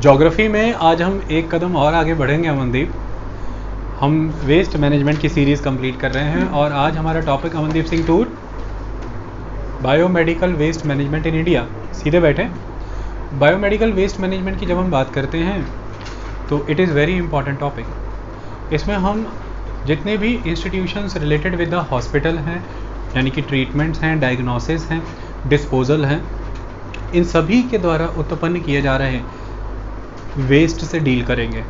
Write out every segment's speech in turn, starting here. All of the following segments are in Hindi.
ज्योग्राफी में आज हम एक कदम और आगे बढ़ेंगे अमनदीप। हम वेस्ट मैनेजमेंट की सीरीज़ कंप्लीट कर रहे हैं और आज हमारा topic Amandeep Singh tour biomedical waste management in India. सीधे बैठे। बायोमेडिकल वेस्ट मैनेजमेंट की जब हम बात करते हैं तो it is very important topic. इसमें हम जितने भी institutions related with the hospital हैं, यानी कि ट्रीटमेंट्स हैं, डायग्नोसिस हैं, डिस्पोजल हैं, इन सभी के द्वारा उत्पन्न किए जा रहे वेस्ट से डील करेंगे।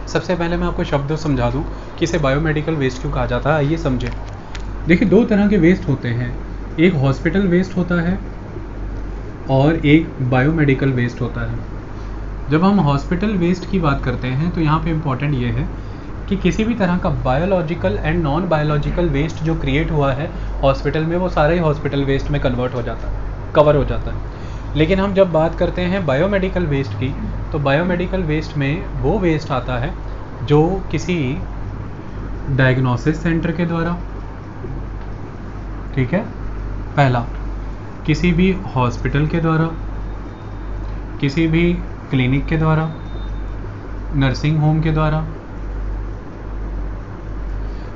सबसे पहले मैं आपको शब्द समझा दूं कि इसे बायोमेडिकल वेस्ट क्यों कहा जाता है। आइए समझें। देखिए, दो तरह के वेस्ट होते हैं, एक हॉस्पिटल वेस्ट होता है और एक बायोमेडिकल वेस्ट होता है। जब हम हॉस्पिटल वेस्ट की बात करते हैं तो यहाँ पे इम्पॉर्टेंट ये है कि किसी भी तरह का biological and non biological waste जो क्रिएट हुआ है हॉस्पिटल में, वो सारा ही हॉस्पिटल वेस्ट में कन्वर्ट हो जाता है, कवर हो जाता है। लेकिन हम जब बात करते हैं बायोमेडिकल वेस्ट की, तो बायोमेडिकल वेस्ट में वो वेस्ट आता है जो किसी डायग्नोसिस सेंटर के द्वारा, ठीक है, पहला किसी भी हॉस्पिटल के द्वारा, किसी भी क्लिनिक के द्वारा, नर्सिंग होम के द्वारा,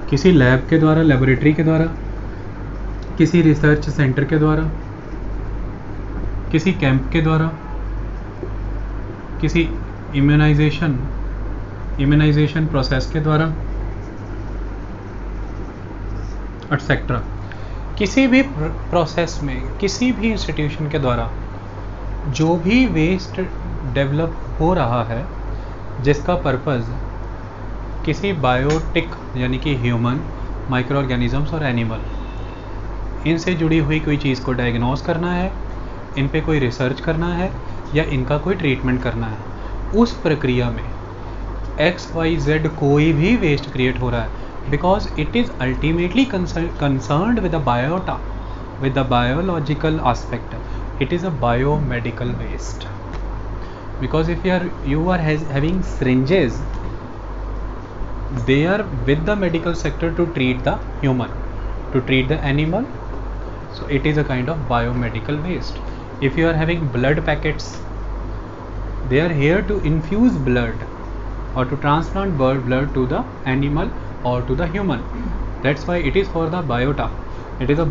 किसी लैब के द्वारा, लेबोरेटरी के द्वारा, किसी रिसर्च सेंटर के द्वारा, किसी कैंप के द्वारा, किसी इम्यूनाइजेशन प्रोसेस के द्वारा, एटसेट्रा। किसी भी प्रोसेस में, किसी भी इंस्टीट्यूशन के द्वारा जो भी वेस्ट डेवलप हो रहा है जिसका पर्पज़ किसी बायोटिक यानी कि ह्यूमन, माइक्रो ऑर्गेनिजम्स और एनिमल, इनसे जुड़ी हुई कोई चीज़ को डायग्नोस करना है, इन पे कोई रिसर्च करना है या इनका कोई ट्रीटमेंट करना है, उस प्रक्रिया में XYZ कोई भी वेस्ट क्रिएट हो रहा है, because it is ultimately concerned with the biota, with the biological aspect, it is a biomedical waste. Because if you are having syringes, they are with the medical sector to treat the human, to treat the animal, so it is a kind of biomedical waste. If you are having blood packets, they are here to infuse blood or to transplant blood to the animal or to the human. That's why it is for the biota, it is a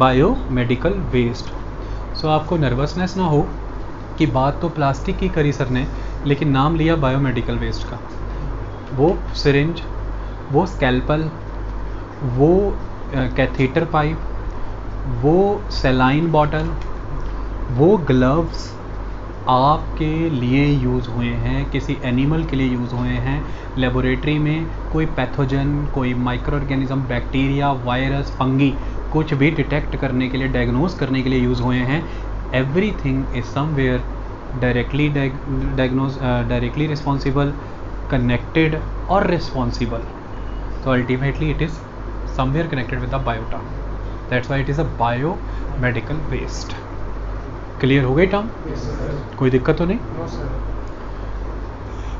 biomedical waste. So आपको नर्वसनेस ना हो कि बात तो प्लास्टिक की करी सर ने, लेकिन नाम लिया बायोमेडिकल वेस्ट का। वो सिरिंज, वो स्कैल्पल, वो कैथेटर पाइप, वो सेलाइन बॉटल, वो ग्लव्स आपके लिए यूज़ हुए हैं, किसी एनिमल के लिए यूज़ हुए हैं, लेबोरेटरी में कोई पैथोजन, कोई micro organism, bacteria, virus, fungi, कुछ भी डिटेक्ट करने के लिए, डायग्नोस करने के लिए यूज़ हुए हैं। Everything is somewhere directly responsible, connected और रिस्पॉन्सिबल। तो ultimately it is somewhere connected with the biota, that's why it is a biomedical waste. Clear हो गई टर्म? कोई दिक्कत तो नहीं?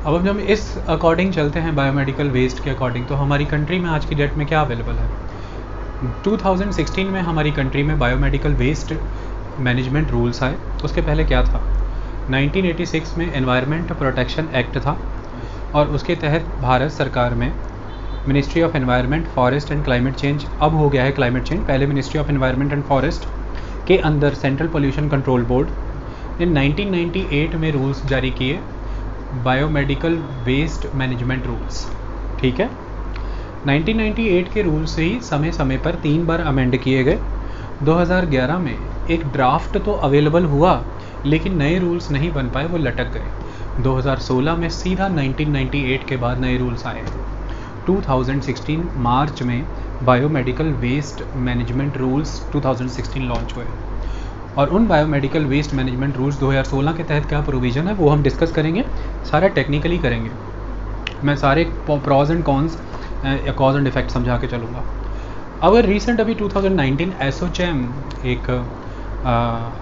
अब जब हम इस अकॉर्डिंग चलते हैं बायोमेडिकल वेस्ट के अकॉर्डिंग, तो हमारी कंट्री में आज की डेट में क्या अवेलेबल है? 2016 में हमारी कंट्री में बायोमेडिकल वेस्ट मैनेजमेंट रूल्स आए। उसके पहले क्या था? 1986 में एनवायरनमेंट प्रोटेक्शन एक्ट था और उसके तहत भारत सरकार में ministry of environment, forest and climate change, अब हो गया है क्लाइमेट चेंज, पहले ministry of environment and forest के अंदर सेंट्रल पोल्यूशन कंट्रोल बोर्ड ने 1998 में रूल्स जारी किए, बायोमेडिकल वेस्ट मैनेजमेंट रूल्स। ठीक है, 1998 के रूल्स से ही समय समय पर 3 बार अमेंड किए गए। 2011 में एक ड्राफ्ट तो अवेलेबल हुआ, लेकिन नए रूल्स नहीं बन पाए, वो लटक गए। 2016 में सीधा 1998 के बाद नए रूल्स आए। 2016 मार्च में biomedical waste management rules 2016 launch हुए और उन बायोमेडिकल वेस्ट मैनेजमेंट रूल्स 2016 के तहत क्या प्रोविज़न है वो हम डिस्कस करेंगे, सारा टेक्निकली करेंगे। मैं सारे pros and cons, cause and effect समझा के चलूँगा। अगर रिसेंट अभी 2019 एसोचैम, एक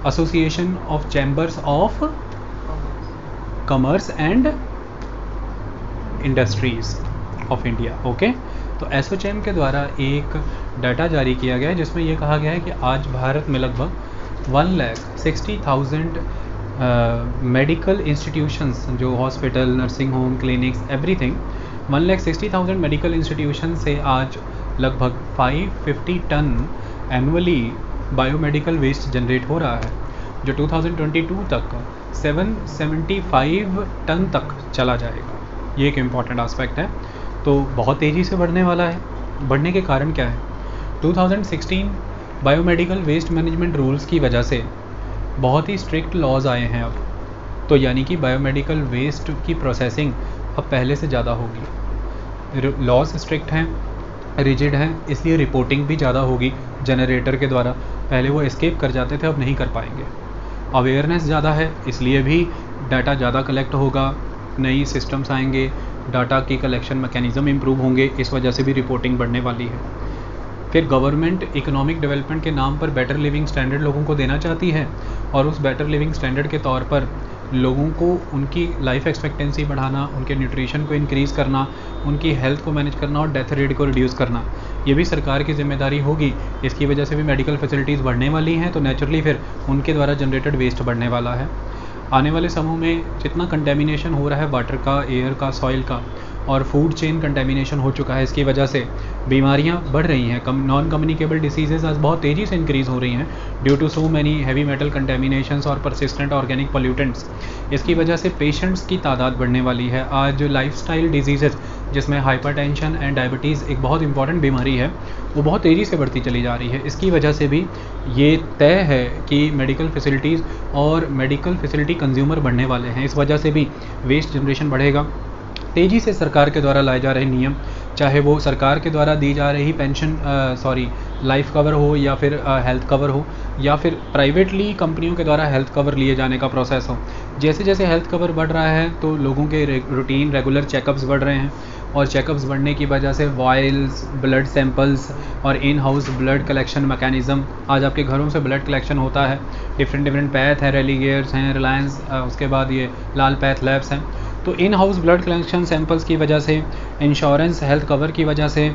association of chambers of commerce and industries of India, okay, तो एसोचैम के द्वारा एक डाटा जारी किया गया है जिसमें ये कहा गया है कि आज भारत में लगभग 1,60,000 मेडिकल इंस्टीट्यूशंस जो hospital, nursing home, clinics, everything, 1,60,000 medical institution से आज लगभग 550 ton annually biomedical waste generate हो रहा है, जो 2022 तक 775 टन तक चला जाएगा। ये एक इम्पॉर्टेंट आस्पेक्ट है। तो बहुत तेज़ी से बढ़ने वाला है। बढ़ने के कारण क्या है? 2016 बायोमेडिकल वेस्ट मैनेजमेंट रूल्स की वजह से बहुत ही स्ट्रिक्ट लॉज आए हैं अब, तो यानी कि बायोमेडिकल वेस्ट की प्रोसेसिंग अब पहले से ज़्यादा होगी। लॉज स्ट्रिक्ट हैं, रिजिड हैं, इसलिए रिपोर्टिंग भी ज़्यादा होगी जनरेटर के द्वारा। पहले वो एस्केप कर जाते थे, अब नहीं कर पाएंगे। अवेयरनेस ज़्यादा है, इसलिए भी डाटा ज़्यादा कलेक्ट होगा, नई सिस्टम्स आएंगे, डाटा की कलेक्शन मैकेनिज़्म इम्प्रूव होंगे, इस वजह से भी रिपोर्टिंग बढ़ने वाली है। फिर गवर्नमेंट इकोनॉमिक डेवलपमेंट के नाम पर बेटर लिविंग स्टैंडर्ड लोगों को देना चाहती है, और उस बेटर लिविंग स्टैंडर्ड के तौर पर लोगों को उनकी लाइफ एक्सपेक्टेंसी बढ़ाना, उनके न्यूट्रिशन को इंक्रीज़ करना, उनकी हेल्थ को मैनेज करना और डेथ रेट को रिड्यूस करना, ये भी सरकार की जिम्मेदारी होगी। इसकी वजह से भी मेडिकल फैसिलिटीज़ बढ़ने वाली हैं, तो नेचुरली फिर उनके द्वारा जनरेटेड वेस्ट बढ़ने वाला है। आने वाले समय में जितना कंटेमिनेशन हो रहा है वाटर का, एयर का, सॉइल का, और फूड चेन कंटेमिनेशन हो चुका है, इसकी वजह से बीमारियां बढ़ रही हैं। नॉन कम्युनिकेबल डिसीजेज आज बहुत तेज़ी से इंक्रीज़ हो रही हैं due to so many heavy metal contaminations और परसिस्टेंट ऑर्गेनिक पोल्यूटेंट्स। इसकी वजह से पेशेंट्स की तादाद बढ़ने वाली है। आज लाइफस्टाइल डिजीज़ेज जिसमें हाइपरटेंशन एंड डायबिटीज़ एक बहुत इंपॉर्टेंट बीमारी है, वो बहुत तेज़ी से बढ़ती चली जा रही है। इसकी वजह से भी ये तय है कि मेडिकल फैसिलिटीज़ और मेडिकल फैसिलिटी कंज्यूमर बढ़ने वाले हैं। इस वजह से भी वेस्ट जनरेशन बढ़ेगा। तेज़ी से सरकार के द्वारा लाए जा रहे नियम, चाहे वो सरकार के द्वारा दी जा रही पेंशन लाइफ कवर हो, या फिर हेल्थ कवर हो, या फिर प्राइवेटली कंपनियों के द्वारा हेल्थ कवर लिए जाने का प्रोसेस हो। जैसे जैसे हेल्थ कवर बढ़ रहा है तो लोगों के रूटीन रेगुलर चेकअप्स बढ़ रहे हैं, और चेकअप्स बढ़ने की वजह से वायल्स, ब्लड सैंपल्स और in house blood collection mechanism, आज आपके घरों से ब्लड कलेक्शन होता है। डिफरेंट पैथ हैं, रेलीगेयर्स हैं, रिलायंस, उसके बाद ये लाल पैथ लैब्स हैं। तो in house blood collection samples की वजह से, इंश्योरेंस हेल्थ कवर की वजह से,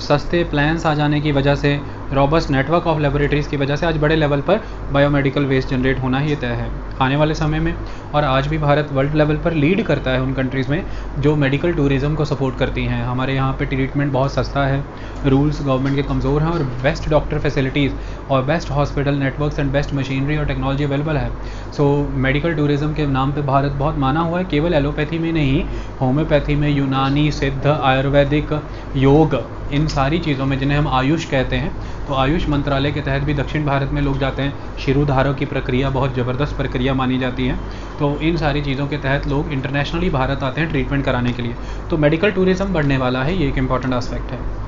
सस्ते प्लान्स आ जाने की वजह से, रॉबस्ट नेटवर्क ऑफ लेबोरेटरीज़ की वजह से आज बड़े लेवल पर बायोमेडिकल वेस्ट जनरेट होना ही तय है आने वाले समय में। और आज भी भारत वर्ल्ड लेवल पर लीड करता है उन कंट्रीज़ में जो मेडिकल टूरिज़्म को सपोर्ट करती हैं। हमारे यहाँ पे ट्रीटमेंट बहुत सस्ता है, रूल्स गवर्नमेंट के कमज़ोर हैं, और बेस्ट डॉक्टर फैसिलिटीज़ और best hospital networks and best machinery और टेक्नोलॉजी अवेलेबल है। सो मेडिकल टूरिज़्म के नाम पे भारत बहुत माना हुआ है, केवल एलोपैथी में नहीं, होम्योपैथी में, यूनानी, सिद्ध, आयुर्वेदिक, योग, इन सारी चीज़ों में, जिन्हें हम आयुष कहते हैं, तो आयुष मंत्रालय के तहत भी दक्षिण भारत में लोग जाते हैं। शिरोधारों की प्रक्रिया बहुत ज़बरदस्त प्रक्रिया मानी जाती है, तो इन सारी चीज़ों के तहत लोग इंटरनेशनली भारत आते हैं ट्रीटमेंट कराने के लिए। तो मेडिकल टूरिज़्म बढ़ने वाला है, ये एक इंपॉर्टेंट आस्पेक्ट है।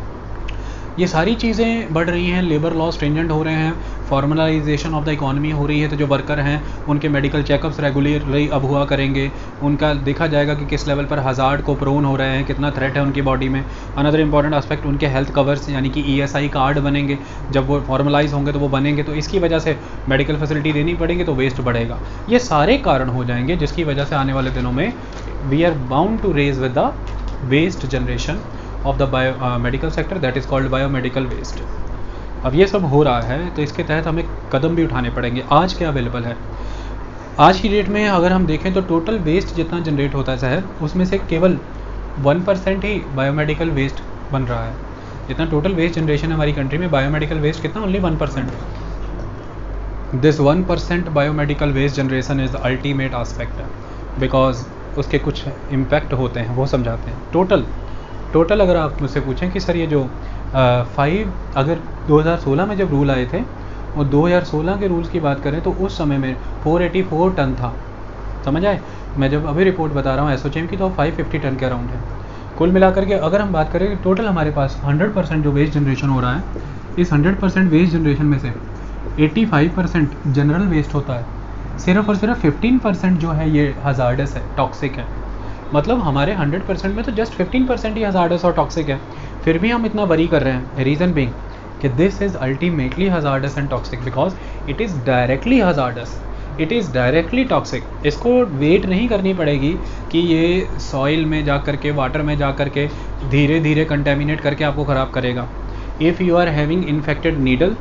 ये सारी चीज़ें बढ़ रही हैं, लेबर लॉ स्ट्रिंजेंट हो रहे हैं, फॉर्मलाइजेशन ऑफ द इकोनॉमी हो रही है, तो जो वर्कर हैं उनके मेडिकल चेकअप्स रेगुलरली अब हुआ करेंगे, उनका देखा जाएगा कि किस लेवल पर हज़ार्ड को प्रोन हो रहे हैं, कितना थ्रेट है उनकी बॉडी में। अनदर इंपॉर्टेंट एस्पेक्ट, उनके हेल्थ कवर्स यानी कि ESI कार्ड बनेंगे, जब वो फॉर्मलाइज होंगे तो वो बनेंगे, तो इसकी वजह से मेडिकल फैसिलिटी देनी पड़ेगी, तो वेस्ट बढ़ेगा। ये सारे कारण हो जाएंगे जिसकी वजह से आने वाले दिनों में we are bound to raise with the waste generation of the medical sector, that is called biomedical waste. अब ये सब हो रहा है, तो इसके तहत हमें कदम भी उठाने पड़ेंगे। आज क्या अवेलेबल है? आज की डेट में अगर हम देखें तो टोटल वेस्ट जितना जनरेट होता है शहर, उसमें से केवल 1% ही बायोमेडिकल वेस्ट बन रहा है। जितना टोटल वेस्ट जनरेशन है हमारी कंट्री में, बायोमेडिकल वेस्ट कितना? Only 1%। This 1% biomedical waste generation is the ultimate aspect, because उसके कुछ इम्पैक्ट होते हैं, वो समझाते हैं। टोटल अगर आप मुझसे पूछें कि सर ये जो अगर 2016 में जब रूल आए थे और 2016 के रूल्स की बात करें तो उस समय में 484 टन था, समझ आए? मैं जब अभी रिपोर्ट बता रहा हूँ एसोचैम की, तो 550 टन के अराउंड है। कुल मिलाकर के अगर हम बात करें कि टोटल हमारे पास 100% जो वेस्ट जनरेशन हो रहा है, इस 100% वेस्ट जनरेशन में से 85% जनरल वेस्ट होता है। सिर्फ और सिर्फ 15% जो है ये हज़ार्डस है, टॉक्सिक है। मतलब हमारे 100% में तो जस्ट 15% ही हज़ार्डस और टॉक्सिक है, फिर भी हम इतना वरी कर रहे हैं। रीज़न बीइंग कि this is ultimately hazards and toxic, because it is directly hazards, it is directly toxic. इसको वेट नहीं करनी पड़ेगी कि ये सॉइल में जा कर के, वाटर में जा कर के धीरे धीरे कंटेमिनेट करके आपको ख़राब करेगा। If you are having infected needle,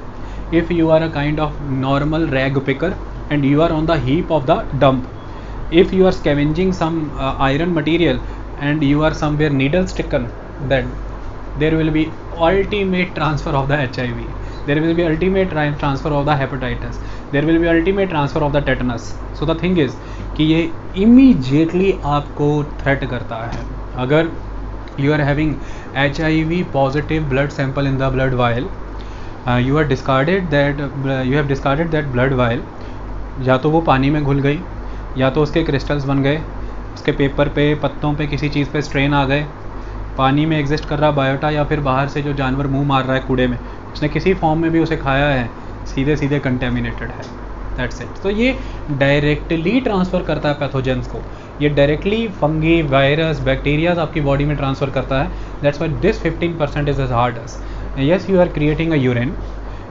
if you are a kind of normal rag picker, and you are on the heap of the dump. If you are scavenging some iron material and you are somewhere needle stricken, then there will be ultimate transfer of the HIV, there will be ultimate transfer of the hepatitis, there will be ultimate transfer of the tetanus. So the thing is कि ये immediately आपको threat करता है. अगर you are having HIV positive blood sample in the blood vial, you have discarded that blood vial, या तो वो पानी में घुल गई, या तो उसके क्रिस्टल्स बन गए, उसके पेपर पे, पत्तों पे, किसी चीज़ पे स्ट्रेन आ गए, पानी में एग्जिस्ट कर रहा बायोटा, या फिर बाहर से जो जानवर मुंह मार रहा है कूड़े में, उसने किसी फॉर्म में भी उसे खाया है, सीधे सीधे कंटेमिनेटेड है. That's it. तो ये डायरेक्टली ट्रांसफ़र करता है पैथोजेंस को, ये डायरेक्टली फंगी, वायरस, बैक्टीरियाज आपकी बॉडी में ट्रांसफ़र करता है. That's why this 15% is as hard as. Yes, you are creating a urine,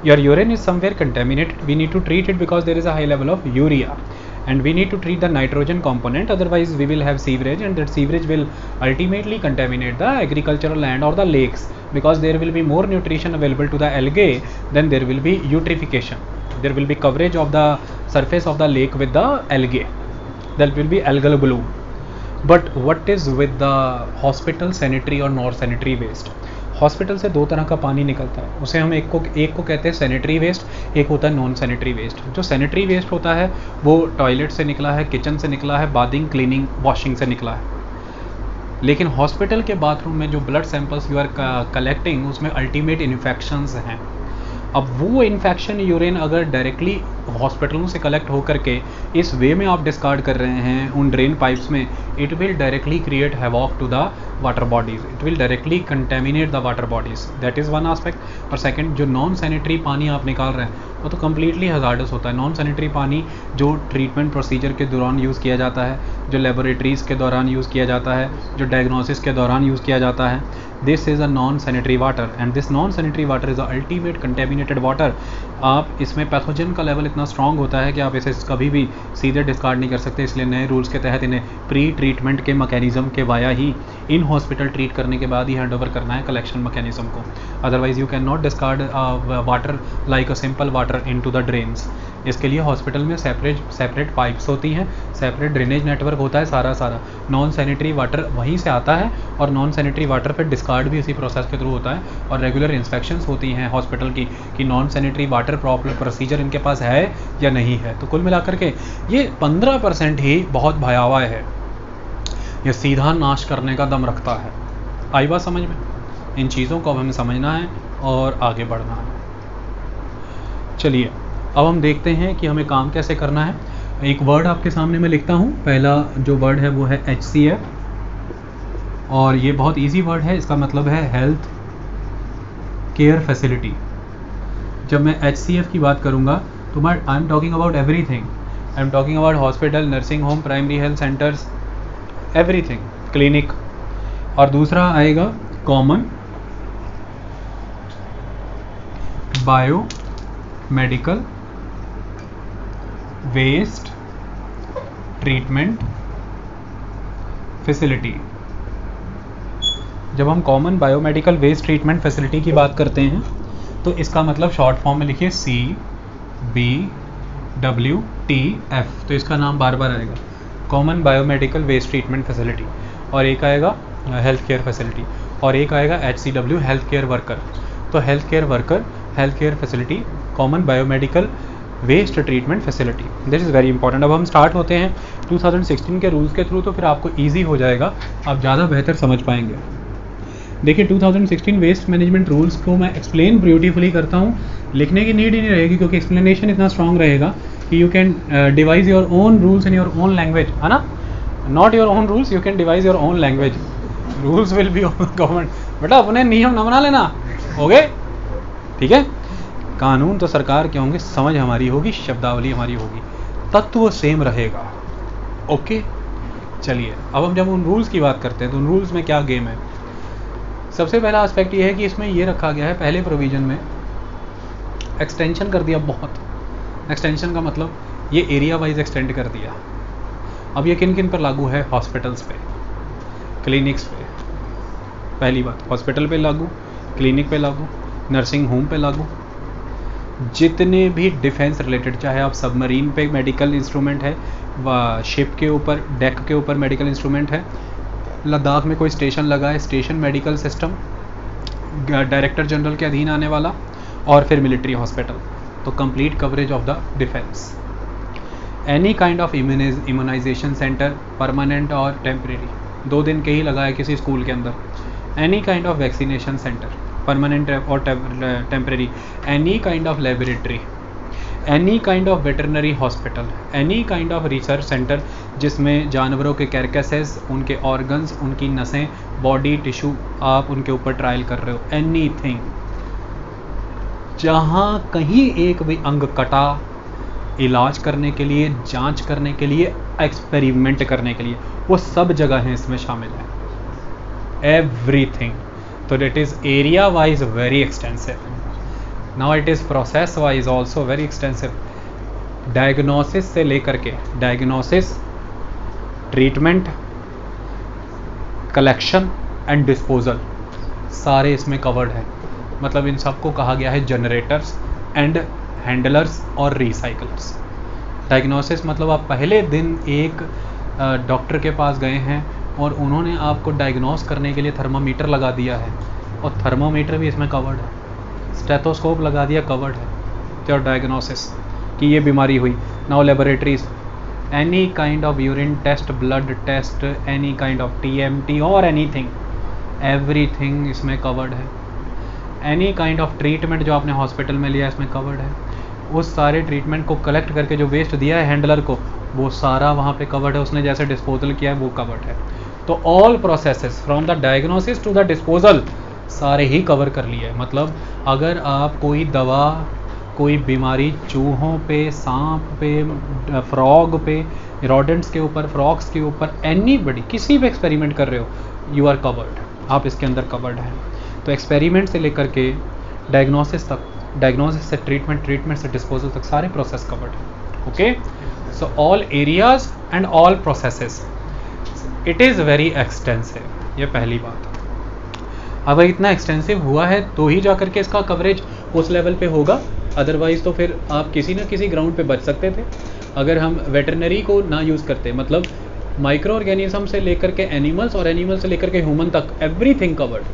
your urine is somewhere contaminated, we need to treat it because there is a high level of urea, and we need to treat the nitrogen component, otherwise we will have sewerage, and that sewerage will ultimately contaminate the agricultural land or the lakes, because there will be more nutrition available to the algae, then there will be eutrophication, there will be coverage of the surface of the lake with the algae, there will be algal bloom. But what is with the hospital sanitary or non sanitary waste? Hospital से दो तरह का पानी निकलता है, उसे हम एक को कहते हैं सैनिटरी वेस्ट, एक होता है नॉन सैनिटरी वेस्ट. जो सैनिटरी वेस्ट होता है वो टॉयलेट से निकला है, किचन से निकला है, बाथिंग, क्लीनिंग, वॉशिंग से निकला है. लेकिन हॉस्पिटल के बाथरूम में जो blood samples you are collecting, उसमें अल्टीमेट इन्फेक्शंस हैं. अब वो इन्फेक्शन यूरिन अगर डायरेक्टली हॉस्पिटलों से कलेक्ट होकर के इस वे में आप डिस्कार्ड कर रहे हैं उन ड्रेन पाइप्स में, it will directly create havoc to the water bodies, it will directly contaminate the water bodies. That is one aspect. और सेकंड, जो नॉन सैनिटरी पानी आप निकाल रहे हैं वो तो कम्प्लीटली हजार्डस होता है. नॉन सैनिटरी पानी जो ट्रीटमेंट प्रोसीजर के दौरान यूज़ किया जाता है, जो लेबोरेटरीज़ के दौरान यूज़ किया जाता है, जो डायग्नोसिस के दौरान यूज़ किया जाता है, this is a non sanitary water, and this non sanitary water is a ultimate contaminated water. आप इसमें पैथोजन का लेवल इतना स्ट्रॉन्ग होता है कि आप इसे कभी भी सीधे डिस्कार्ड नहीं कर सकते. इसलिए नए रूल्स के तहत इन्हें प्री ट्रीटमेंट के मैकेनिज्म के वाया ही इन हॉस्पिटल ट्रीट करने के बाद ही हैंड ओवर करना है कलेक्शन मैकेनिज्म को. Otherwise you can not discard water like a simple water in to the drains. इसके लिए हॉस्पिटल में सेपरेट पाइप्स होती हैं, सेपरेट ड्रेनेज नेटवर्क होता है सारा. नॉन सैनिटरी वाटर वहीं से आता है और नॉन सैनिटरी वाटर फिर डिस्कार्ड भी इसी प्रोसेस के थ्रू होता है. और रेगुलर इंस्पेक्शंस होती हैं हॉस्पिटल की कि non sanitary water proper procedure इनके पास है या नहीं है. तो कुल मिलाकर के ये 15% ही बहुत भयावह है, ये सीधा नाश करने का दम रखता है. आई बात समझ में? इन चीज़ों को अब हमें समझना है और आगे बढ़ना है. चलिए अब हम देखते हैं कि हमें काम कैसे करना है. एक वर्ड आपके सामने मैं लिखता हूँ. पहला जो वर्ड है वो है HCF, और ये बहुत इजी वर्ड है. इसका मतलब है हेल्थ केयर फैसिलिटी. जब मैं HCF की बात करूँगा तो मैं I am talking about everything. I am talking about hospital, nursing home, primary health centres, everything, clinic. और दूसरा आएगा common bio medical waste treatment facility. जब हम common biomedical waste treatment facility की बात करते हैं तो इसका मतलब शॉर्ट फॉर्म में लिखिए CBWTF. तो इसका नाम बार बार आएगा, common biomedical waste treatment facility. और एक आएगा हेल्थ केयर फैसिलिटी, और एक आएगा HCW, हेल्थ केयर वर्कर. तो health care worker, health care facility, common biomedical waste treatment facility. This is very important. अब हम स्टार्ट होते हैं 2016 के रूल्स के थ्रू, तो फिर आपको ईजी हो जाएगा, आप ज़्यादा बेहतर समझ पाएंगे. देखिए 2016 वेस्ट मैनेजमेंट रूल्स को मैं एक्सप्लेन ब्यूटीफुली करता हूँ, लिखने की नीड ही नहीं रहेगी क्योंकि एक्सप्लेनेशन इतना स्ट्रॉन्ग रहेगा कि you can devise your own rules in your own language, है ना. Not your own rules, you can devise your own language. Rules will be government. बेटा अपने नियम न बना लेना, हो गए? ठीक है. कानून तो सरकार के होंगे, समझ हमारी होगी, शब्दावली हमारी होगी, तत्व सेम रहेगा. ओके. चलिए अब हम जब उन रूल्स की बात करते हैं तो उन रूल्स में क्या गेम है. सबसे पहला एस्पेक्ट ये है कि इसमें ये रखा गया है, पहले प्रोविज़न में एक्सटेंशन कर दिया. बहुत एक्सटेंशन का मतलब ये एरिया वाइज एक्सटेंड कर दिया. अब ये किन किन पर लागू है? हॉस्पिटल्स पे, क्लिनिक्स पे. पहली बात हॉस्पिटल पे लागू, क्लिनिक पे लागू, नर्सिंग होम पे लागू. जितने भी डिफेंस रिलेटेड, चाहे आप सबमरीन पे मेडिकल इंस्ट्रूमेंट है, व शिप के ऊपर डेक के ऊपर मेडिकल इंस्ट्रूमेंट है, लद्दाख में कोई स्टेशन लगा है, station medical system director general के अधीन आने वाला, और फिर मिलिट्री हॉस्पिटल, तो complete coverage of the defence. Any kind of immunisation centre, permanent और टेम्परेरी, 2 दिन के ही लगा है किसी स्कूल के अंदर। Any kind of vaccination centre, permanent और temporary. Any kind of laboratory, any kind of veterinary hospital, any kind of research centre जिसमें जानवरों के कैरकसेस, उनके ऑर्गन्स, उनकी नसें, बॉडी टिश्यू आप उनके ऊपर ट्रायल कर रहे हो, एनीथिंग। जहाँ कहीं एक भी अंग कटा, इलाज करने के लिए, जांच करने के लिए, एक्सपेरिमेंट करने के लिए, वो सब जगह हैं इसमें शामिल है, एवरीथिंग। तो it is area wise very extensive, now it is process wise also very extensive. Diagnosis से लेकर के, diagnosis, treatment, collection and disposal, सारे इसमें कवर्ड है। मतलब इन सबको कहा गया है जनरेटर्स एंड हैंडलर्स और रिसाइकलर्स। डायग्नोसिस मतलब आप पहले दिन एक डॉक्टर के पास गए हैं और उन्होंने आपको डायग्नोस करने के लिए थर्मामीटर लगा दिया है, और थर्मामीटर भी इसमें कवर्ड है, स्टेथोस्कोप लगा दिया, कवर्ड है, तो डायग्नोसिस कि ये बीमारी हुई। Now laboratories, any kind of urine test, blood test, any kind of TMT और एनीथिंग, एवरीथिंग इसमें कवर्ड है। एनी काइंड ऑफ ट्रीटमेंट जो आपने हॉस्पिटल में लिया इसमें कवर्ड है। उस सारे ट्रीटमेंट को कलेक्ट करके जो वेस्ट दिया है हैंडलर को, वो सारा वहाँ पे कवर्ड है, उसने जैसे डिस्पोजल किया है वो कवर्ड है। तो all processes from the diagnosis to the disposal सारे ही कवर कर लिए। मतलब अगर आप कोई दवा, कोई बीमारी चूहों पे, सांप पे, फ्रॉग पे, रोडेंट्स के ऊपर, फ्रॉग्स के ऊपर, एनीबडी किसी भी एक्सपेरिमेंट कर रहे हो, यू आर कवर्ड, आप इसके अंदर कवर्ड हैं। तो एक्सपेरिमेंट से लेकर के डायग्नोसिस तक, डायग्नोसिस से ट्रीटमेंट, ट्रीटमेंट से डिस्पोजल तक सारे प्रोसेस कवर्ड हैं। Okay, so all areas and all processes, it is very extensive, ये पहली बात। अब इतना एक्सटेंसिव हुआ है तो ही जा करके इसका कवरेज उस लेवल पे होगा, अदरवाइज़ तो फिर आप किसी ना किसी ग्राउंड पे बच सकते थे। अगर हम वेटरनरी को ना यूज़ करते, मतलब माइक्रो ऑर्गेनिज्म से लेकर के एनिमल्स और एनिमल से लेकर के ह्यूमन तक, एवरीथिंग कवर्ड।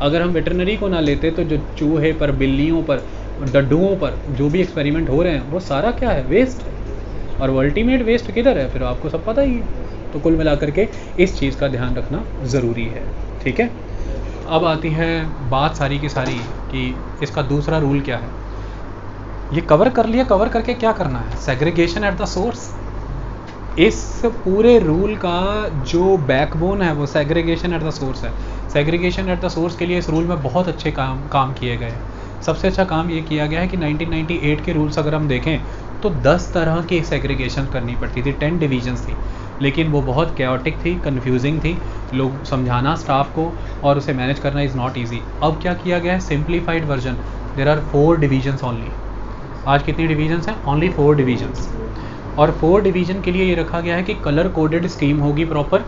अगर हम वेटरनरी को ना लेते तो जो चूहे पर, बिल्लियों पर, डड्डुओं पर जो भी एक्सपेरिमेंट हो रहे हैं वो सारा क्या है, वेस्ट है। और वो अल्टीमेट वेस्ट किधर है, फिर आपको सब पता ही है। तो कुल मिलाकर के इस चीज़ का ध्यान रखना ज़रूरी है। ठीक है, अब आती है बात सारी की सारी कि इसका दूसरा रूल क्या है। ये कवर कर लिया, कवर करके क्या करना है, सेग्रीगेशन एट द सोर्स। इस पूरे रूल का जो बैकबोन है वो सेग्रीगेशन एट द सोर्स है। सेग्रीगेशन एट द सोर्स के लिए इस रूल में बहुत अच्छे काम किए गए हैं। सबसे अच्छा काम ये किया गया है कि 1998 के रूल्स अगर हम देखें तो 10 तरह की सेग्रीगेशन करनी पड़ती थी, 10 डिवीजन्स थी, लेकिन वो बहुत कैओटिक थी, कन्फ्यूजिंग थी, लोग समझाना स्टाफ को और उसे मैनेज करना इज़ नॉट ईजी। अब क्या किया गया है, simplified version, there are 4 divisions only. आज कितनी डिवीजन्स हैं, ओनली 4 डिवीजन्स। और 4 डिवीजन के लिए ये रखा गया है कि कलर कोडेड स्कीम होगी प्रॉपर,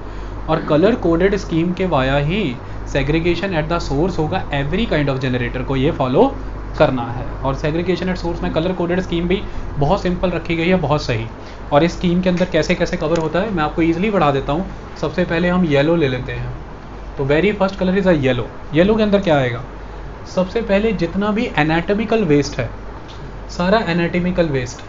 और कलर कोडेड स्कीम के via he segregation at the source होगा। एवरी काइंड ऑफ जनरेटर को ये फॉलो करना है। और सेग्रीगेशन एट सोर्स में कलर कोडेड स्कीम भी बहुत सिंपल रखी गई है, बहुत सही। और इस स्कीम के अंदर कैसे कैसे कवर होता है मैं आपको ईजिली बढ़ा देता हूँ। सबसे पहले हम येलो ले लेते हैं, तो very first colour is a yellow. Yellow के अंदर क्या आएगा, सबसे पहले जितना भी एनाटॉमिकल वेस्ट है, सारा एनाटॉमिकल वेस्ट,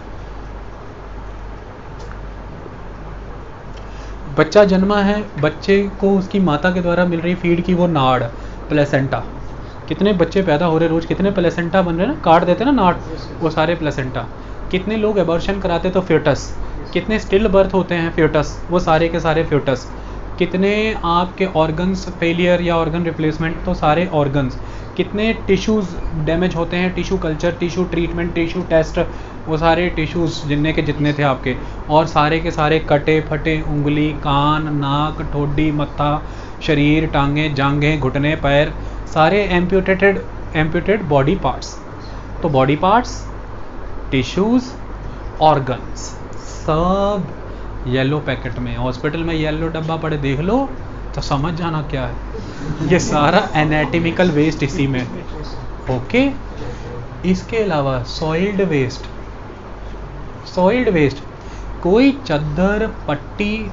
बच्चा जन्मा है, बच्चे को उसकी माता के द्वारा मिल रही फीड की वो नाड़, प्लेसेंटा, कितने बच्चे पैदा हो रहे रोज, कितने प्लेसेंटा बन रहे हैं ना, काट देते हैं ना नाड़, वो सारे प्लेसेंटा। कितने लोग एबॉर्शन कराते तो फ्यूटस, कितने स्टिल बर्थ होते हैं फ्यूटस, वो सारे के सारे फ्यूटस। कितने आपके ऑर्गन्स फेलियर या ऑर्गन रिप्लेसमेंट, तो सारे ऑर्गन्स। कितने टिश्यूज़ डैमेज होते हैं, tissue culture, tissue treatment, tissue test, वो सारे टिश्यूज़ जितने के जितने थे आपके, और सारे के सारे कटे फटे उंगली, कान, नाक, ठोडी, मत्था, शरीर, टांगें, जांघें, घुटने, पैर, सारे एम्प्यूटेड बॉडी पार्ट्स। तो बॉडी पार्ट्स, टिश्यूज़, ऑर्गन्स, सब येलो पैकेट में। हॉस्पिटल में येलो डब्बा पड़े देख लो तो समझ जाना क्या है, ये सारा एनाटॉमिकल वेस्ट इसी में। ओके, इसके अलावा सॉइल्ड वेस्ट, कोई चादर, पट्टी,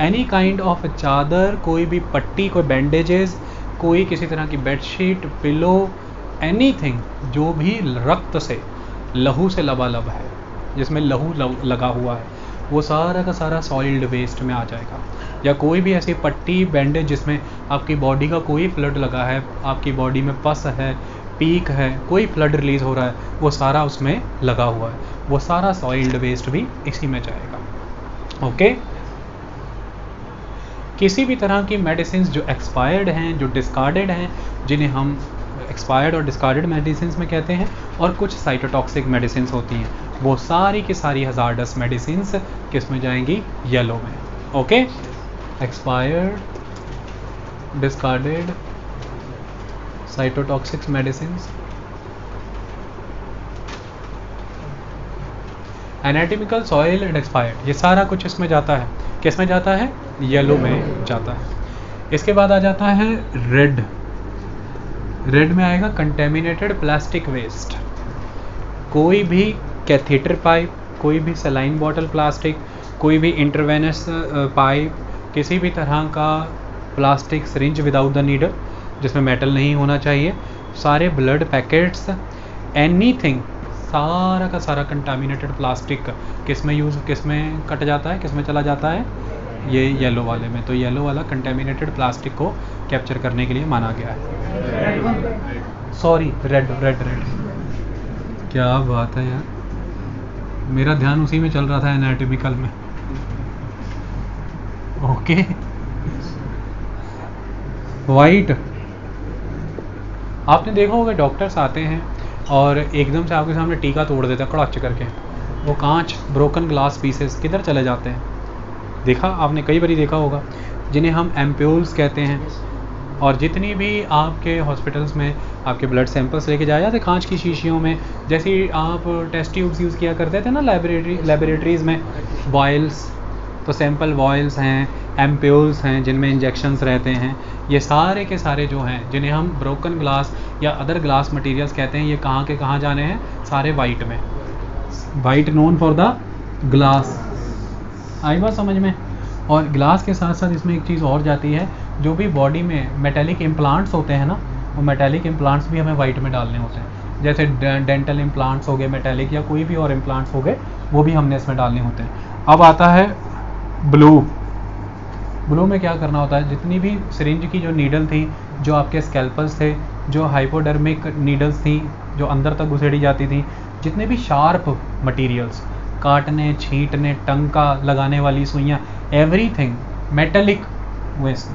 एनी काइंड ऑफ चादर, कोई भी पट्टी, कोई बैंडेजेस, कोई किसी तरह की बेडशीट, पिलो, एनीथिंग जो भी रक्त से, लहू से लबालब है, जिसमें लहू लगा हुआ है, वो सारा का सारा सॉइल्ड वेस्ट में आ जाएगा। या कोई भी ऐसी पट्टी, बैंडेज जिसमें आपकी बॉडी का कोई फ्लड लगा है, आपकी बॉडी में पस है, पीक है, कोई फ्लड रिलीज हो रहा है, वो सारा उसमें लगा हुआ है, वो सारा सॉइल्ड वेस्ट भी इसी में जाएगा। ओके। किसी भी तरह की मेडिसिन जो एक्सपायर्ड हैं, जो डिस्कार्डेड हैं, जिन्हें हम एक्सपायर्ड और डिस्कार्डेड मेडिसिन में कहते हैं, और कुछ साइटोटॉक्सिक मेडिसिन होती हैं, वो सारी की सारी हजार्डस मेडिसिन किस में जाएंगी? येलो में। Okay. Expired, discarded, cytotoxic medicine, anatomical, soil and expired, ये सारा कुछ इसमें जाता है। किस में जाता है? येलो में जाता है। इसके बाद आ जाता है रेड। रेड में आएगा कंटेमिनेटेड प्लास्टिक वेस्ट, कोई भी कैथेटर पाइप, कोई भी सलाइन बॉटल प्लास्टिक, कोई भी इंटरवेनस पाइप, किसी भी तरह का plastic syringe without the needle, जिसमें मेटल नहीं होना चाहिए, सारे ब्लड पैकेट्स, एनीथिंग, सारा का सारा कंटामिनेटेड प्लास्टिक किस में कट जाता है, किस में चला जाता है? ये येलो वाले में। तो येलो वाला कंटेमिनेटेड प्लास्टिक को कैप्चर करने के लिए माना गया है। Sorry, red. क्या बात है यार, मेरा ध्यान उसी में चल रहा था, एनाटॉमिकल में। ओके। वाइट, आपने देखा होगा डॉक्टर्स आते हैं और एकदम से आपके सामने टीका तोड़ देते हैं कड़ाच करके, वो कांच, ब्रोकन ग्लास पीसेस किधर चले जाते हैं? देखा आपने, कई बार देखा होगा, जिन्हें हम एम्प्यूल्स कहते हैं। और जितनी भी आपके हॉस्पिटल्स में आपके ब्लड सैंपल्स लेके जाए जाते कांच की शीशियों में, जैसे आप टेस्ट ट्यूब्स यूज़ किया करते थे ना लेबोरेटरीज़ में, वॉयल्स, तो सैंपल वॉयल्स हैं, एम्प्यूल्स हैं जिनमें इंजेक्शंस रहते हैं, ये सारे के सारे जो हैं, जिन्हें हम ब्रोकन ग्लास या अदर ग्लास मटेरियल्स कहते हैं, ये कहाँ के कहाँ जाने हैं? सारे वाइट में। White known for the glass. आई बात समझ में? और ग्लास के साथ साथ इसमें एक चीज़ और जाती है, जो भी बॉडी में मेटेलिक इम्प्लांट्स होते हैं ना, वो मेटेलिक इम्प्लांट्स भी हमें वाइट में डालने होते हैं। जैसे डेंटल इम्प्लांट्स हो गए मेटेलिक, या कोई भी और इम्प्लांट्स हो गए, वो भी हमने इसमें डालने होते हैं। अब आता है ब्लू। ब्लू में क्या करना होता है? जितनी भी सिरिंज की जो नीडल थी, जो आपके स्कैल्पल्स थे, जो हाइपोडर्मिक नीडल्स थी जो अंदर तक घुसेड़ी जाती थी, जितने भी शार्प मटेरियल्स, काटने, छींटने, टंका लगाने वाली सुइयाँ, एवरीथिंग मेटेलिक वेस्ट।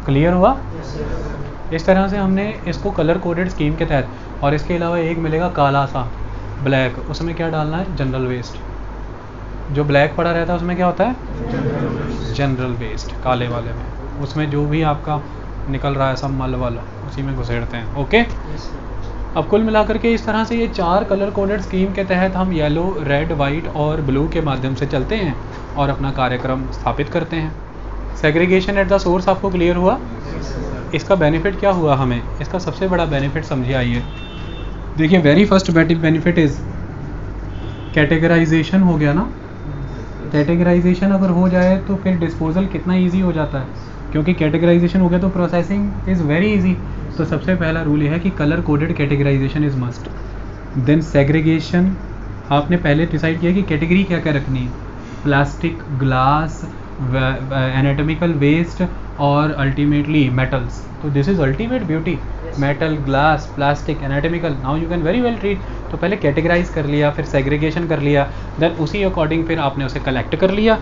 क्लियर हुआ? इस तरह से हमने इसको कलर कोडेड स्कीम के तहत, और इसके अलावा एक मिलेगा काला सा, ब्लैक, उसमें क्या डालना है? General waste. जो ब्लैक पड़ा रहता है उसमें क्या होता है? General waste. काले वाले में उसमें जो भी आपका निकल रहा है सब मल वाला, उसी में घुसेड़ते हैं। ओके। अब कुल मिलाकर के इस तरह से ये 4 कलर कोडेड स्कीम के तहत हम येलो, रेड, वाइट और ब्लू के माध्यम से चलते हैं और अपना कार्यक्रम स्थापित करते हैं। सेग्रीगेशन एट द सोर्स आपको क्लियर हुआ? इसका बेनिफिट क्या हुआ हमें? इसका सबसे बड़ा बेनिफिट समझिए। आइए देखिए, very first benefit is categorisation हो गया ना। कैटेगराइजेशन अगर हो जाए तो फिर डिस्पोजल कितना इजी हो जाता है, क्योंकि कैटेगराइजेशन हो गया तो प्रोसेसिंग इज़ वेरी इजी। तो सबसे पहला रूल ये है कि colour coded categorisation is must. Then segregation, आपने पहले डिसाइड किया कि कैटेगरी क्या क्या रखनी है, प्लास्टिक, ग्लास, एनाटॉमिकल वेस्ट और अल्टीमेटली मेटल्स। तो this is ultimate beauty, metal, glass, plastic, anatomical, now you can very well treat. तो पहले कैटेगराइज कर लिया, फिर सेग्रीगेशन कर लिया, देन उसी अकॉर्डिंग फिर आपने उसे कलेक्ट कर लिया,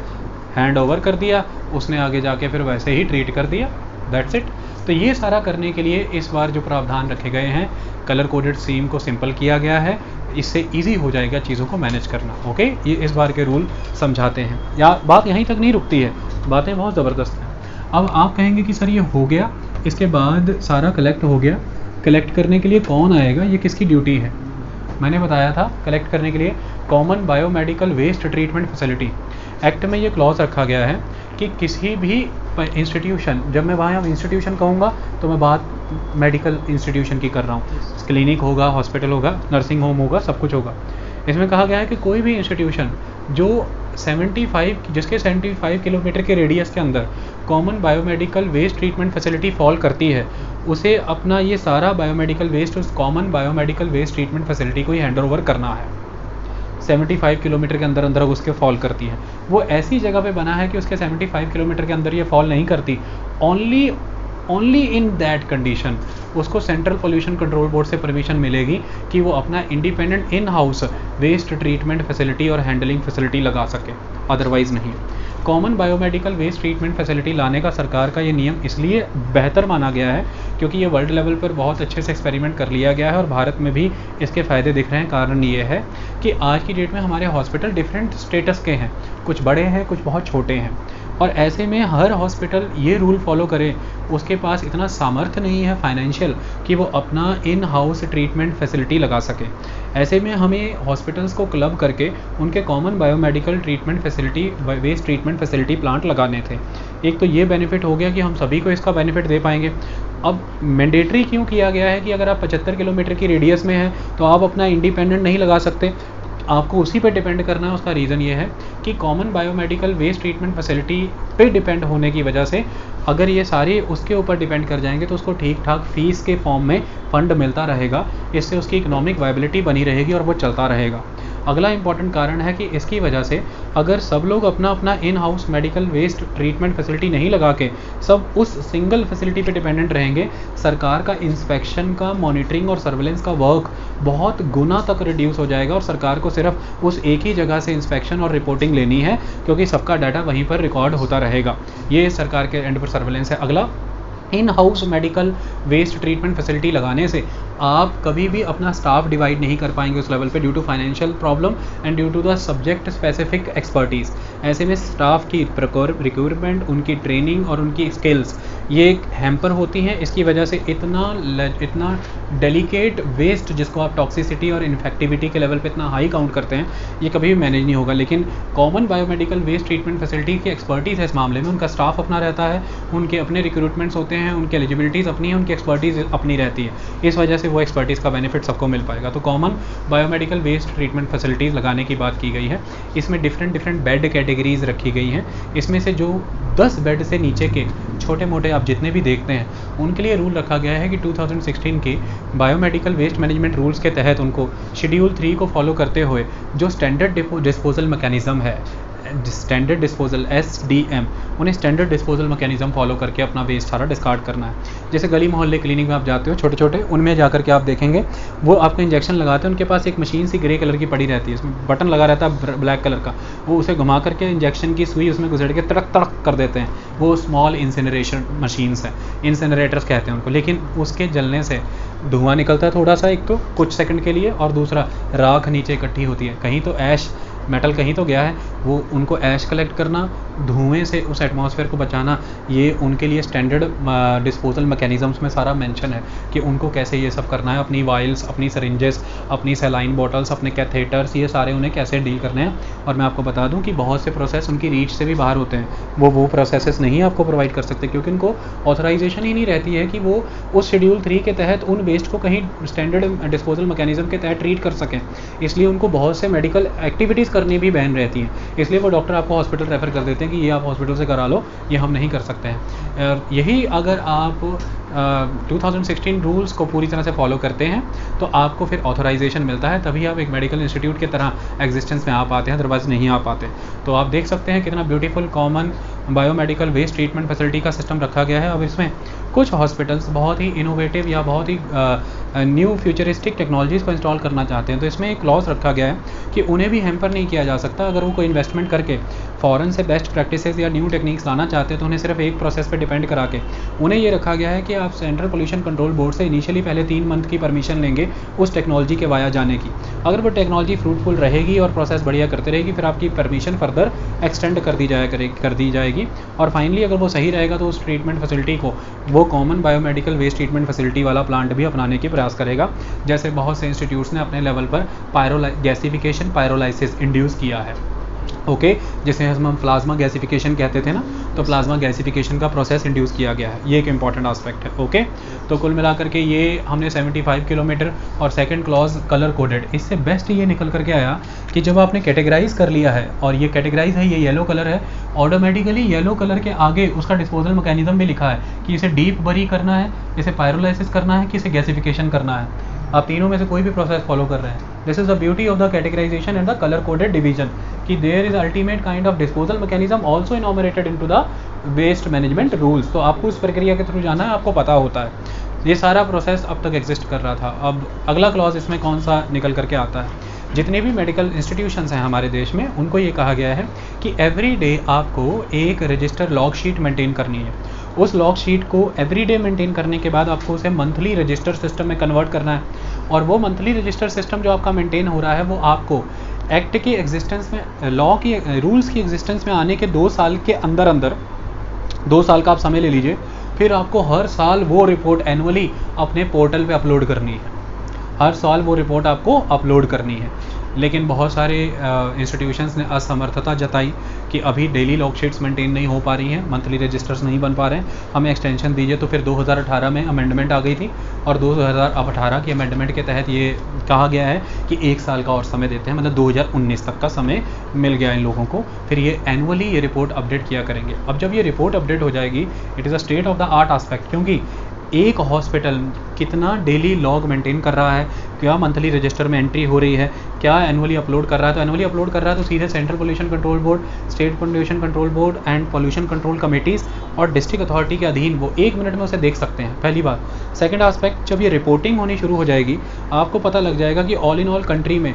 हैंड ओवर कर दिया, उसने आगे जाके फिर वैसे ही ट्रीट कर दिया, दैट्स इट। तो ये सारा करने के लिए इस बार जो प्रावधान रखे गए हैं, कलर कोडेड स्कीम को सिंपल किया गया है, इससे इजी हो जाएगा चीज़ों को मैनेज करना। ओके, ये इस बार के रूल समझाते हैं। या बात यहीं तक नहीं रुकती है, बातें बहुत ज़बरदस्त हैं। अब आप कहेंगे कि सर ये हो गया, इसके बाद सारा कलेक्ट हो गया, कलेक्ट करने के लिए कौन आएगा, ये किसकी ड्यूटी है? मैंने बताया था कलेक्ट करने के लिए common biomedical waste treatment facility act में ये क्लॉज रखा गया है कि किसी भी इंस्टीट्यूशन, जब मैं वहाँ इंस्टीट्यूशन कहूँगा तो मैं बात मेडिकल इंस्टीट्यूशन की कर रहा हूँ, क्लिनिक होगा, हॉस्पिटल होगा, नर्सिंग होम होगा, सब कुछ होगा। इसमें कहा गया है कि कोई भी इंस्टीट्यूशन जो 75 किलोमीटर के रेडियस के अंदर common biomedical waste treatment facility fall करती है, उसे अपना ये सारा बायोमेडिकल वेस्ट उस common biomedical waste treatment facility को ही हैंड ओवर करना है। 75 किलोमीटर के अंदर अंदर उसके फॉल करती है, वो ऐसी जगह पे बना है कि उसके 75 किलोमीटर के अंदर ये फॉल नहीं करती। ओनली इन दैट कंडीशन उसको सेंट्रल पोल्यूशन कंट्रोल बोर्ड से परमिशन मिलेगी कि वो अपना independent in house waste treatment facility और हैंडलिंग फैसिलिटी लगा सके, अदरवाइज़ नहीं। Common biomedical waste treatment facility लाने का सरकार का ये नियम इसलिए बेहतर माना गया है क्योंकि ये वर्ल्ड लेवल पर बहुत अच्छे से एक्सपेरिमेंट कर लिया गया है और भारत में भी इसके फ़ायदे दिख रहे हैं। कारण ये है कि आज की डेट में हमारे हॉस्पिटल डिफरेंट स्टेटस के हैं, कुछ बड़े हैं, कुछ बहुत छोटे हैं, और ऐसे में हर हॉस्पिटल ये रूल फॉलो करे, उसके पास इतना सामर्थ्य नहीं है फाइनेंशियल कि वो अपना इन हाउस ट्रीटमेंट फैसिलिटी लगा सके। ऐसे में हमें हॉस्पिटल्स को क्लब करके उनके common biomedical treatment facility waste treatment facility plant लगाने थे। एक तो ये बेनिफिट हो गया कि हम सभी को इसका बेनिफिट दे पाएंगे। अब मैंडेटरी क्यों किया गया है कि अगर आप 75 किलोमीटर की रेडियस में हैं तो आप अपना इंडिपेंडेंट नहीं लगा सकते, आपको उसी पे डिपेंड करना है। उसका रीज़न ये है कि common biomedical waste treatment facility पे डिपेंड होने की वजह से अगर ये सारे उसके ऊपर डिपेंड कर जाएंगे तो उसको ठीक ठाक फीस के फॉर्म में फ़ंड मिलता रहेगा, इससे उसकी इकोनॉमिक वायबिलिटी बनी रहेगी और वो चलता रहेगा। अगला इंपॉर्टेंट कारण है कि इसकी वजह से अगर सब लोग अपना अपना in house medical waste treatment facility नहीं लगा के सब उस सिंगल फैसिलिटी पे डिपेंडेंट रहेंगे, सरकार का इंस्पेक्शन का, मॉनिटरिंग और सर्वेलेंस का वर्क बहुत गुना तक रिड्यूस हो जाएगा और सरकार को सिर्फ उस एक ही जगह से इंस्पेक्शन और रिपोर्टिंग लेनी है क्योंकि सबका डाटा वहीं पर रिकॉर्ड होता रहेगा। ये सरकार के एंड पर सर्वेलेंस है। अगला, in house medical waste treatment facility लगाने से आप कभी भी अपना स्टाफ डिवाइड नहीं कर पाएंगे उस लेवल पे due to financial problem and due to the subject specific expertise. ऐसे में स्टाफ की रिक्रूटमेंट, उनकी ट्रेनिंग और उनकी स्किल्स ये हैम्पर होती हैं। इसकी वजह से इतना डेलिकेट वेस्ट जिसको आप टॉक्सिसिटी और इन्फेक्टिविटी के लेवल पे इतना हाई काउंट करते हैं, ये कभी भी मैनेज नहीं होगा। लेकिन common biomedical waste treatment facility की एक्सपर्टीज़ है इस मामले में, उनका स्टाफ अपना रहता है, उनके अपने रिक्रूटमेंट्स होते हैं, उनकी एलिजिबिलिटीज़ अपनी है, उनकी एक्सपर्टीज़ अपनी रहती है। इस वजह से वो एक्सपर्टीज़ का बेनिफिट सबको मिल पाएगा। तो common biomedical waste treatment facilities लगाने की बात की गई है। इसमें डिफरेंट बेड कैटेगरीज रखी गई हैं। इसमें से जो 10 बेड से नीचे के छोटे मोटे आप जितने भी देखते हैं उनके लिए रूल रखा गया है कि 2016 के बायोमेडिकल वेस्ट मैनेजमेंट रूल्स के तहत उनको शेड्यूल 3 को फॉलो करते हुए जो स्टैंडर्ड डिस्पोजल मैकेनिज़्म है, स्टैंडर्ड डिस्पोजल SDM, उन्हें स्टैंडर्ड डिस्पोजल मैकेनिज्म फॉलो करके अपना वेस्ट सारा डिस्कार्ड करना है। जैसे गली मोहल्ले क्लिनिक में आप जाते हो छोटे छोटे, उनमें जाकर के आप देखेंगे वो आपको इंजेक्शन लगाते हैं, उनके पास एक मशीन सी ग्रे कलर की पड़ी रहती है, उसमें बटन लगा रहता है ब्लैक कलर का, वो उसे घुमा करके इंजेक्शन की सुई उसमें घुसेड़ के तड़क तड़क कर देते हैं। वो स्मॉल इंसिनरेशन मशीन्स हैं, इंसिनरेटर्स कहते हैं उनको। लेकिन उसके जलने से धुआं निकलता है थोड़ा सा, एक तो कुछ सेकंड के लिए, और दूसरा राख नीचे इकट्ठी होती है। कहीं तो ऐश मेटल कहीं तो गया है, वो उनको ऐश कलेक्ट करना, धुएं से उस एटमॉस्फेयर को बचाना, ये उनके लिए स्टैंडर्ड डिस्पोजल मैकेनिज़म्स में सारा मेंशन है कि उनको कैसे ये सब करना है। अपनी वाइल्स, अपनी सरिंजेस, अपनी सलाइन बॉटल्स, अपने कैथेटर्स, ये सारे उन्हें कैसे डील करने हैं। और मैं आपको बता दूं कि बहुत से प्रोसेस उनकी रीच से भी बाहर होते हैं, वो प्रोसेसेस नहीं आपको प्रोवाइड कर सकते क्योंकि उनको ऑथराइजेशन ही नहीं रहती है कि वो उस शेड्यूल 3 के तहत उन वेस्ट को कहीं स्टैंडर्ड डिस्पोजल मैकेनिज्म के तहत ट्रीट कर सकें। इसलिए उनको बहुत से मेडिकल एक्टिविटीज़ करनी भी बैन रहती हैं, इसलिए वो डॉक्टर आपको हॉस्पिटल रेफ़र कर देते हैं कि ये आप हॉस्पिटल से करा लो, ये हम नहीं कर सकते हैं। और यही अगर आप 2016 रूल्स को पूरी तरह से फॉलो करते हैं तो आपको फिर ऑथराइजेशन मिलता है, तभी आप एक मेडिकल इंस्टीट्यूट की तरह एग्जिस्टेंस में आ पाते हैं, अदरवाइज नहीं आ पाते। तो आप देख सकते हैं कितना beautiful common biomedical waste treatment facility का सिस्टम रखा गया है। अब इसमें कुछ हॉस्पिटल्स बहुत ही इनोवेटिव या बहुत ही न्यू फ्यूचरिस्टिक टेक्नोलॉजीज़ को इंस्टॉल करना चाहते हैं, तो इसमें एक क्लॉज रखा गया है कि उन्हें भी हैम्पर नहीं किया जा सकता। अगर वो कोई इन्वेस्टमेंट करके फ़ॉरेन से बेस्ट प्रैक्टिसेस या न्यू टेक्निक्स लाना चाहते हैं तो उन्हें सिर्फ एक प्रोसेस पे डिपेंड करा के उन्हें ये रखा गया है कि आप सेंट्रल पोल्यूशन कंट्रोल बोर्ड से इनिशियली पहले 3 मंथ की परमिशन लेंगे उस टेक्नोलॉजी के वाया जाने की। अगर वो टेक्नोलॉजी फ्रूटफुल रहेगी और प्रोसेस बढ़िया करते रहेगी, फिर आपकी परमिशन फर्दर एक्सटेंड कर दी जाएगी और फाइनली अगर वो सही रहेगा तो उस ट्रीटमेंट फैसिलिटी को वो common biomedical waste treatment facility वाला प्लांट भी अपनाने की प्रयास करेगा, जैसे बहुत से इंस्टीट्यूट्स ने अपने लेवल पर गैसिफिकेशन, पायरोलाइसिस इंड्यूस किया है। ओके जिसे हम प्लाज्मा गैसिफिकेशन कहते थे ना, तो प्लाज्मा गैसिफिकेशन का प्रोसेस इंड्यूस किया गया है, ये एक इंपॉर्टेंट एस्पेक्ट है। ओके तो कुल मिलाकर के ये हमने 75 किलोमीटर और सेकंड क्लॉज कलर कोडेड। इससे बेस्ट ये निकल करके आया कि जब आपने कैटेगराइज कर लिया है और ये कैटेगराइज है, ये येलो कलर है, ऑटोमेटिकली येलो कलर के आगे उसका डिस्पोजल मैकेनिज्म भी लिखा है कि इसे डीप बरी करना है, इसे पायरोलाइसिस करना है, कि इसे गैसिफिकेशन करना है। आप तीनों में से कोई भी प्रोसेस फॉलो कर रहे हैं। This is the beauty of the categorisation and the colour coded division कि there is ultimate kind of disposal mechanism also enumerated into the waste management rules. तो आपको उस प्रक्रिया के थ्रू जाना है, आपको पता होता है। ये सारा प्रोसेस अब तक एग्जिस्ट कर रहा था। अब अगला क्लॉज इसमें कौन सा निकल करके आता है, जितने भी मेडिकल इंस्टीट्यूशंस हैं हमारे देश में उनको ये कहा गया है कि एवरी डे आपको एक रजिस्टर लॉग शीट मेंटेन करनी है। उस लॉग शीट को एवरी डे मेंटेन करने के बाद आपको उसे मंथली रजिस्टर सिस्टम में कन्वर्ट करना है, और वो मंथली रजिस्टर सिस्टम जो आपका मेंटेन हो रहा है वो आपको एक्ट की एग्जिस्टेंस में, लॉ की, रूल्स की एग्जिस्टेंस में आने के 2 साल के अंदर अंदर, 2 साल का आप समय ले लीजिए, फिर आपको हर साल वो रिपोर्ट एनुअली अपने पोर्टल पे अपलोड करनी है। हर साल वो रिपोर्ट आपको अपलोड करनी है। लेकिन बहुत सारे इंस्टीट्यूशंस ने असमर्थता जताई कि अभी डेली लॉग शीट्स मेंटेन नहीं हो पा रही हैं, मंथली रजिस्टर्स नहीं बन पा रहे हैं, हमें एक्सटेंशन दीजिए। तो फिर 2018 में अमेंडमेंट आ गई थी, और 2018 की अमेंडमेंट के तहत ये कहा गया है कि 1 साल का और समय देते हैं, मतलब 2019 तक का समय मिल गया इन लोगों को। फिर ये एनुअली ये रिपोर्ट अपडेट किया करेंगे। अब जब ये रिपोर्ट अपडेट हो जाएगी, it is a state of the art aspect, क्योंकि एक हॉस्पिटल कितना डेली लॉग मेंटेन कर रहा है, क्या मंथली रजिस्टर में एंट्री हो रही है, क्या एनुअली अपलोड कर रहा है। तो एनुअली अपलोड कर रहा है तो सीधे central pollution control board, state pollution control board and pollution control committees और डिस्ट्रिक्ट अथॉरिटी के अधीन वो 1 मिनट में उसे देख सकते हैं, पहली बात। सेकंड एस्पेक्ट, जब ये रिपोर्टिंग होनी शुरू हो जाएगी आपको पता लग जाएगा कि ऑल इन ऑल कंट्री में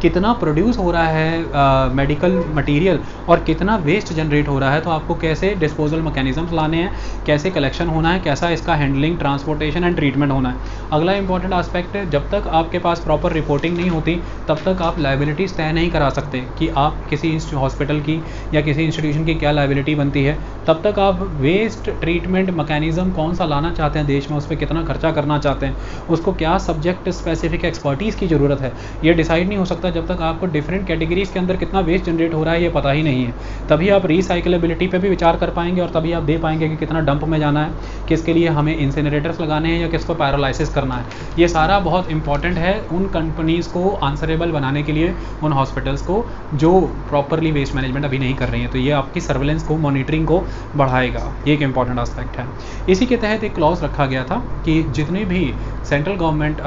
कितना प्रोड्यूस हो रहा है मेडिकल मटेरियल और कितना वेस्ट जनरेट हो रहा है। तो आपको कैसे डिस्पोजल मैकेनिज्म्स लाने हैं, कैसे कलेक्शन होना है, कैसा इसका हैंडलिंग, ट्रांसपोर्टेशन एंड ट्रीटमेंट होना है। अगला इंपॉर्टेंट एस्पेक्ट है, जब तक आपके पास प्रॉपर रिपोर्टिंग नहीं होती तब तक आप लायबिलिटीज़ तय नहीं करा सकते कि आप किसी हॉस्पिटल की या किसी इंस्टीट्यूशन की क्या लायबिलिटी बनती है। तब तक आप वेस्ट ट्रीटमेंट मैकेनिज्म कौन सा लाना चाहते हैं देश में, उस पर कितना खर्चा करना चाहते हैं, उसको क्या सब्जेक्ट स्पेसिफिक एक्सपर्टीज़ की ज़रूरत है, ये डिसाइड नहीं हो सकता जब तक आपको डिफरेंट कैटेगरीज़ के अंदर कितना वेस्ट जनरेट हो रहा है ये पता ही नहीं है। तभी आप रिसाइकलेबिलिटी पे भी विचार कर पाएंगे और तभी आप दे पाएंगे कि कितना डंप में जाना है, किसके लिए हमें इंसिनरेटर्स लगाने हैं या किसको पैरालाइसिस करना है। ये सारा बहुत इंपॉर्टेंट है उन कंपनीज़ को आंसरेबल बनाने के लिए, उन हॉस्पिटल्स को जो प्रॉपरली वेस्ट मैनेजमेंट अभी नहीं कर रही हैं। तो ये आपकी सर्वेलेंस को, मॉनिटरिंग को बढ़ाएगा, ये एक इंपॉर्टेंट एस्पेक्ट है। इसी के तहत एक क्लॉज रखा गया था कि जितने भी central government,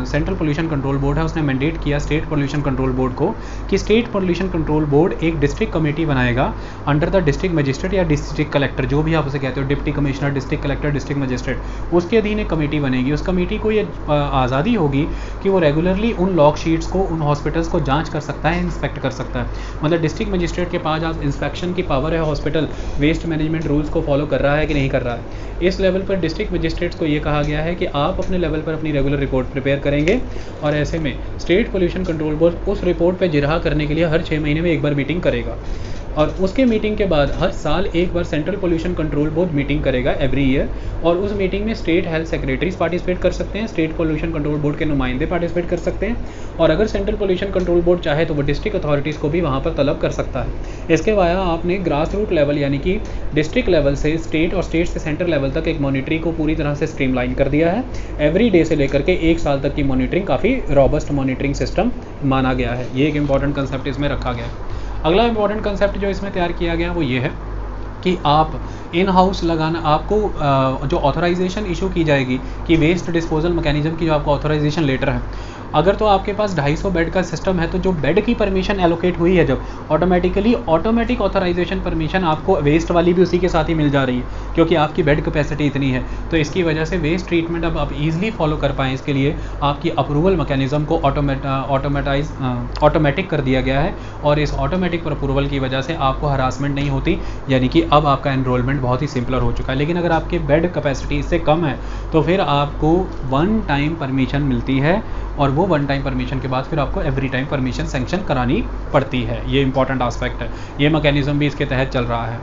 central pollution control board है, उसने मैंडेट किया स्टेट पोल्यूशन कंट्रोल बोर्ड को कि स्टेट पोल्यूशन कंट्रोल बोर्ड एक डिस्ट्रिक्ट कमेटी बनाएगा अंडर द डिस्ट्रिक्ट मजिस्ट्रेट या डिस्ट्रिक्ट कलेक्टर, जो भी आप उसे कहते हो, deputy commissioner, district collector, district magistrate, उसके अधीन एक कमेटी बनेगी। उस कमेटी को ये आज़ादी होगी कि वो रेगुलरली उन लॉग शीट्स को, उन हॉस्पिटल्स को जांच कर सकता है, इंस्पेक्ट कर सकता है। मतलब डिस्ट्रिक्ट मजिस्ट्रेट के पास आज इंस्पेक्शन की पावर है, हॉस्पिटल वेस्ट मैनेजमेंट रूल्स को फॉलो कर रहा है कि नहीं कर रहा है। इस लेवल पर डिस्ट्रिक्ट मजिस्ट्रेट्स को ये कहा गया है कि आप अपने लेवल पर अपनी रेगुलर रिपोर्ट प्रिपेयर करेंगे, और ऐसे में स्टेट पोल्यूशन कंट्रोल बोर्ड उस रिपोर्ट पर जिरहा करने के लिए हर 6 महीने में एक बार मीटिंग करेगा, और उसके मीटिंग के बाद हर साल एक बार central pollution control board meeting करेगा एवरी ईयर, और उस मीटिंग में स्टेट हेल्थ सेक्रेटरीज पार्टिसिपेट कर सकते हैं, स्टेट पोल्यूशन कंट्रोल बोर्ड के नुमाइंदे पार्टिसिपेट कर सकते हैं, और अगर सेंट्रल पोल्यूशन कंट्रोल बोर्ड चाहे तो वो डिस्ट्रिक्ट अथॉरिटीज़ को भी वहाँ पर तलब कर सकता है। इसके वाया आपने ग्रास रूट लेवल यानी कि डिस्ट्रिक्ट लेवल से स्टेट और स्टेट से सेंटर लेवल तक एक मॉनिटरिंग को पूरी तरह से स्ट्रीमलाइन कर दिया है। एवरी डे से लेकर के 1 साल तक की मॉनिटरिंग काफ़ी रॉबस्ट मॉनिटरिंग सिस्टम माना गया है। ये एक इंपॉर्टेंट कंसेप्ट इसमें रखा गया है। अगला इंपॉर्टेंट कंसेप्ट जो इसमें तैयार किया गया वो ये है कि आप इन हाउस लगाना, आपको जो ऑथराइजेशन इशू की जाएगी कि वेस्ट डिस्पोजल मैकेनिज्म की जो आपको ऑथराइजेशन लेटर है, अगर तो आपके पास 250 बेड का सिस्टम है तो जो बेड की परमिशन एलोकेट हुई है, जब ऑटोमेटिक ऑथराइजेशन परमिशन आपको वेस्ट वाली भी उसी के साथ ही मिल जा रही है, क्योंकि आपकी बेड कैपेसिटी इतनी है। तो इसकी वजह से वेस्ट ट्रीटमेंट अब आप ईजिली फॉलो कर पाएँ, इसके लिए आपकी अप्रूवल मैकेनिज्म को ऑटोमेटिक कर दिया गया है, और इस ऑटोमेटिक अप्रूवल की वजह से आपको हरासमेंट नहीं होती, यानी कि अब आपका एनरोलमेंट बहुत ही सिंपलर हो चुका है। लेकिन अगर आपकी बेड कैपेसिटी इससे कम है तो फिर आपको 1 टाइम परमिशन मिलती है, और वो 1 टाइम परमिशन के बाद फिर आपको एवरी टाइम परमिशन सेंक्शन करानी पड़ती है। ये इंपॉर्टेंट एस्पेक्ट है, ये मैकेनिज्म भी इसके तहत चल रहा है।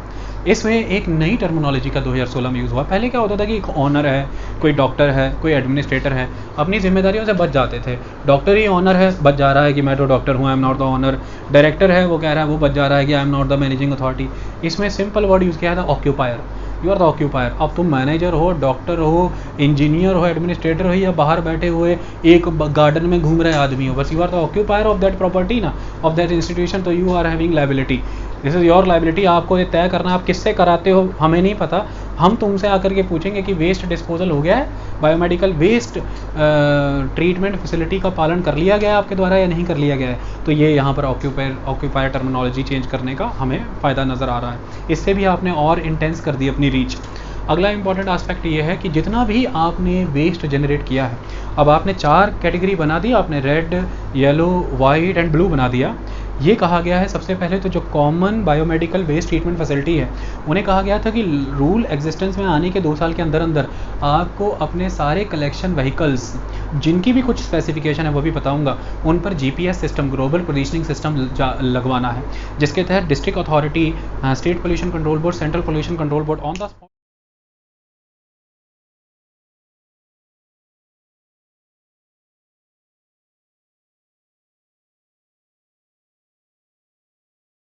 इसमें एक नई टर्मिनोलॉजी का 2016 में यूज़ हुआ। पहले क्या होता था कि एक ऑनर है, कोई डॉक्टर है, कोई एडमिनिस्ट्रेटर है, अपनी जिम्मेदारियों से बच जाते थे। डॉक्टर ही ऑनर है, बच जा रहा है कि मैं तो डॉक्टर हूँ, I am not the owner. Director है, वो कह रहा है, वो बच जा रहा है कि I am not the managing authority. इसमें सिंपल वर्ड यूज़ किया था occupier, you are the occupier. अब तुम मैनेजर हो, डॉक्टर हो, इंजीनियर हो, एडमिनिस्ट्रेटर हो, या बाहर बैठे हुए एक गार्डन में घूम रहे आदमी हो, बस you are the occupier of that property ना, ऑफ दैट इंस्टीट्यूशन, तो you are having liability. This is your liability. आपको ये तय करना, आप किससे कराते हो हमें नहीं पता। हम तुमसे आकर के पूछेंगे कि वेस्ट डिस्पोजल हो गया है, बायोमेडिकल वेस्ट ट्रीटमेंट फैसिलिटी का पालन कर लिया गया है आपके द्वारा या नहीं कर लिया गया है। तो ये यहाँ पर ऑक्यूपायर टर्मिनोलॉजी चेंज करने का हमें फ़ायदा नज़र आ रहा है। इससे भी आपने और इंटेंस कर दी अपनी रीच। अगला इंपॉर्टेंट एस्पेक्ट ये है कि जितना भी आपने वेस्ट जनरेट किया है, अब आपने 4 कैटेगरी बना दी, आपने red, yellow, white and blue बना दिया। ये कहा गया है सबसे पहले तो जो common biomedical waste treatment facility है, उन्हें कहा गया था कि रूल एग्जिस्टेंस में आने के 2 साल के अंदर अंदर आपको अपने सारे कलेक्शन व्हीकल्स, जिनकी भी कुछ स्पेसिफिकेशन है वो भी बताऊंगा, उन पर GPS system, global positioning system लगवाना है, जिसके तहत district authority, state pollution control board, central pollution control board on the spot